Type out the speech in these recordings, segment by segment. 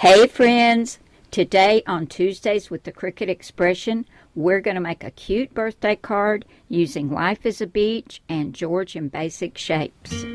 Hey friends, today on Tuesdays with the Cricut Expression, we're going to make a cute birthday card using Life is a Beach and Georgian basic shapes.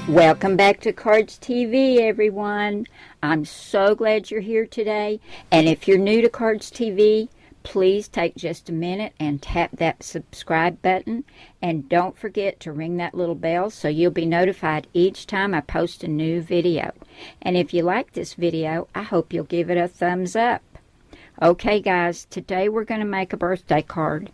Welcome back to Cardz TV, everyone. I'm so glad you're here today. And if you're new to Cardz TV, please take just a minute and tap that subscribe button. And don't forget to ring that little bell so you'll be notified each time I post a new video. And if you like this video, I hope you'll give it a thumbs up. Okay, guys, today we're going to make a birthday card.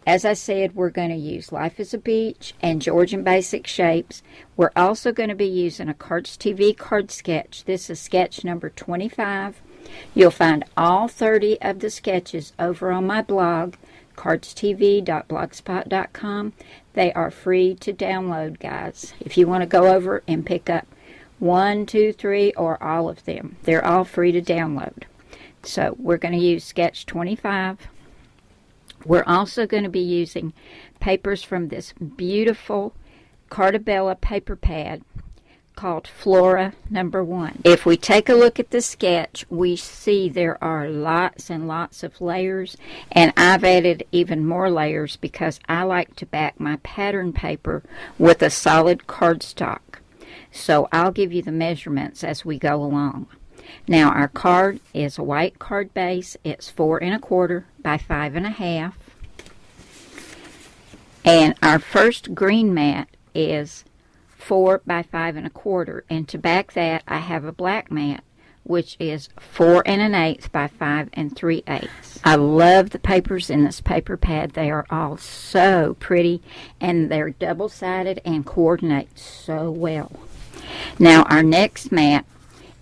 As I said, we're going to use Life is a Beach and Georgian basic shapes. We're also going to be using a Cardz TV card sketch. This is sketch number 25. You'll find all 30 of the sketches over on my blog, cardztv.blogspot.com. They are free to download, guys. If you want to go over and pick up 1, 2, 3, or all of them, they're all free to download. So we're going to use sketch 25. We're also going to be using papers from this beautiful Cardabella paper pad called Flora number 1. If we take a look at the sketch, we see there are lots and lots of layers, and I've added even more layers because I like to back my pattern paper with a solid cardstock. So I'll give you the measurements as we go along. Now our card is a white card base. It's 4 1/4 by 5 1/2. And our first green mat is 4 by 5 1/4. And to back that, I have a black mat, which is 4 1/8 by 5 3/8. I love the papers in this paper pad. They are all so pretty, and they're double-sided and coordinate so well. Now our next mat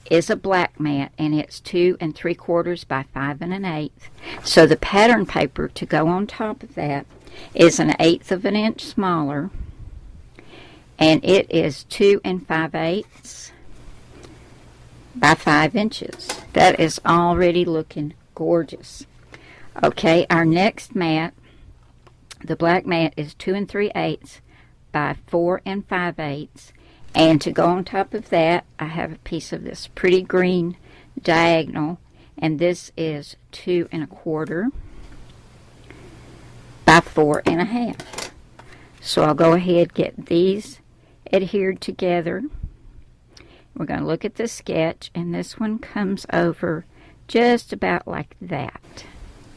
is a black mat, and it's 2 3/4 by 5 1/8. So the pattern paper to go on top of that is 1/8 of an inch smaller, and it is 2 5/8 by 5 inches. That is already looking gorgeous. Okay, our next mat, the black mat, is 2 3/8 by 4 5/8. And to go on top of that, I have a piece of this pretty green diagonal, and this is 2 1/4 by 4 1/2. So I'll go ahead and get these adhered together. We're going to look at the sketch, and this one comes over just about like that.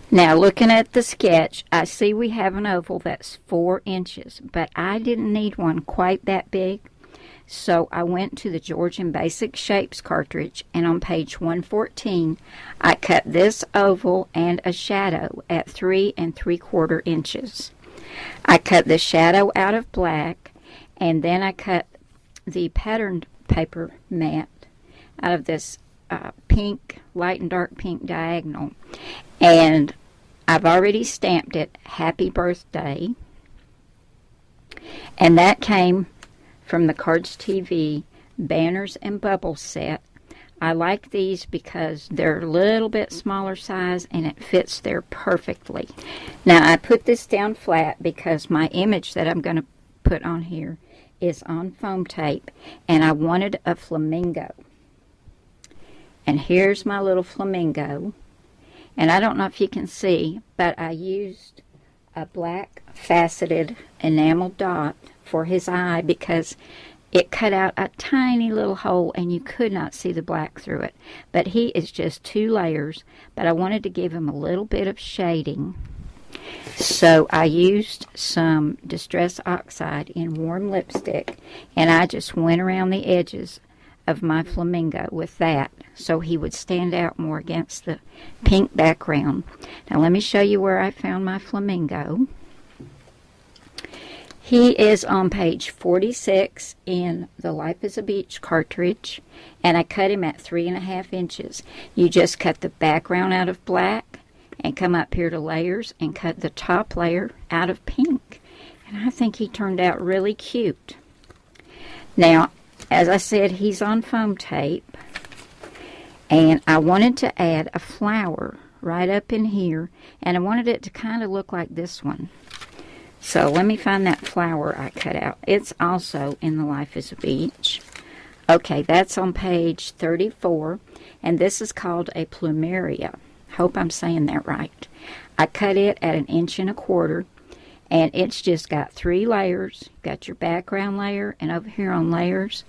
Now looking at the sketch, I see we have an oval that's 4 inches, but I didn't need one quite that big. So I went to the Georgian Basic Shapes cartridge, and on page 114, I cut this oval and a shadow at 3 3/4 inches. I cut the shadow out of black, and then I cut the patterned paper mat out of this pink, light and dark pink diagonal. And I've already stamped it, Happy Birthday. And that came from the Cardz TV Banners and Bubbles set. I like these because they're a little bit smaller size and it fits there perfectly. Now I put this down flat because my image that I'm going to put on here is on foam tape, and I wanted a flamingo. And here's my little flamingo. And I don't know if you can see, but I used a black faceted enamel dot for his eye because it cut out a tiny little hole and you could not see the black through it. But he is just 2 layers, but I wanted to give him a little bit of shading. So I used some Distress Oxide in warm lipstick, and I just went around the edges of my flamingo with that so he would stand out more against the pink background. Now let me show you where I found my flamingo. He is on page 46 in the Life is a Beach cartridge, and I cut him at 3 1/2 inches. You just cut the background out of black and come up here to layers and cut the top layer out of pink. And I think he turned out really cute. Now, as I said, he's on foam tape, and I wanted to add a flower right up in here, and I wanted it to kind of look like this one. So let me find that flower I cut out. It's also in the Life is a Beach. Okay, that's on page 34, and this is called a plumeria. Hope I'm saying that right. I cut it at 1.25 inches, and it's just got 3 layers. You've got your background layer, and over here on layers,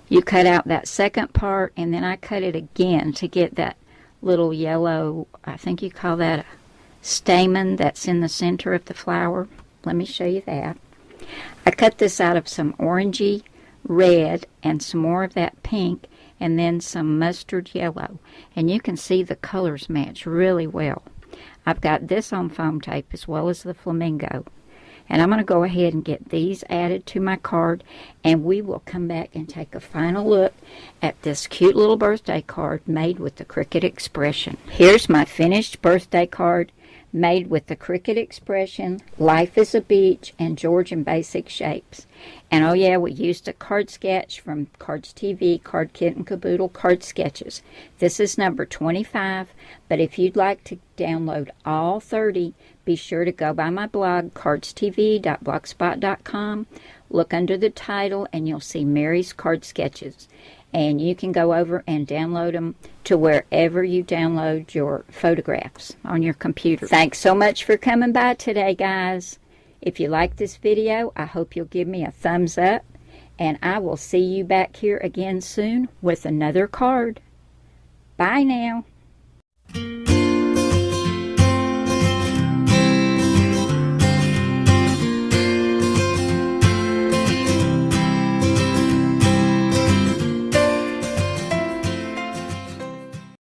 you cut out that second part, and then I cut it again to get that little yellow, I think you call that a stamen that's in the center of the flower. Let me show you that. I cut this out of some orangey red and some more of that pink and then some mustard yellow. And you can see the colors match really well. I've got this on foam tape as well as the Flamingo. And I'm going to go ahead and get these added to my card, and we will come back and take a final look at this cute little birthday card made with the Cricut Expression. Here's my finished birthday card made with the Cricut Expression, Life is a Beach, and Georgian Basic Shapes. And oh yeah, we used a card sketch from Cardz TV, Card Kit and Caboodle Card Sketches. This is number 25, but if you'd like to download all 30, be sure to go by my blog, cardstv.blogspot.com. Look under the title and you'll see Mary's Card Sketches. And you can go over and download them to wherever you download your photographs on your computer. Thanks so much for coming by today, guys. If you like this video, I hope you'll give me a thumbs up. And I will see you back here again soon with another card. Bye now.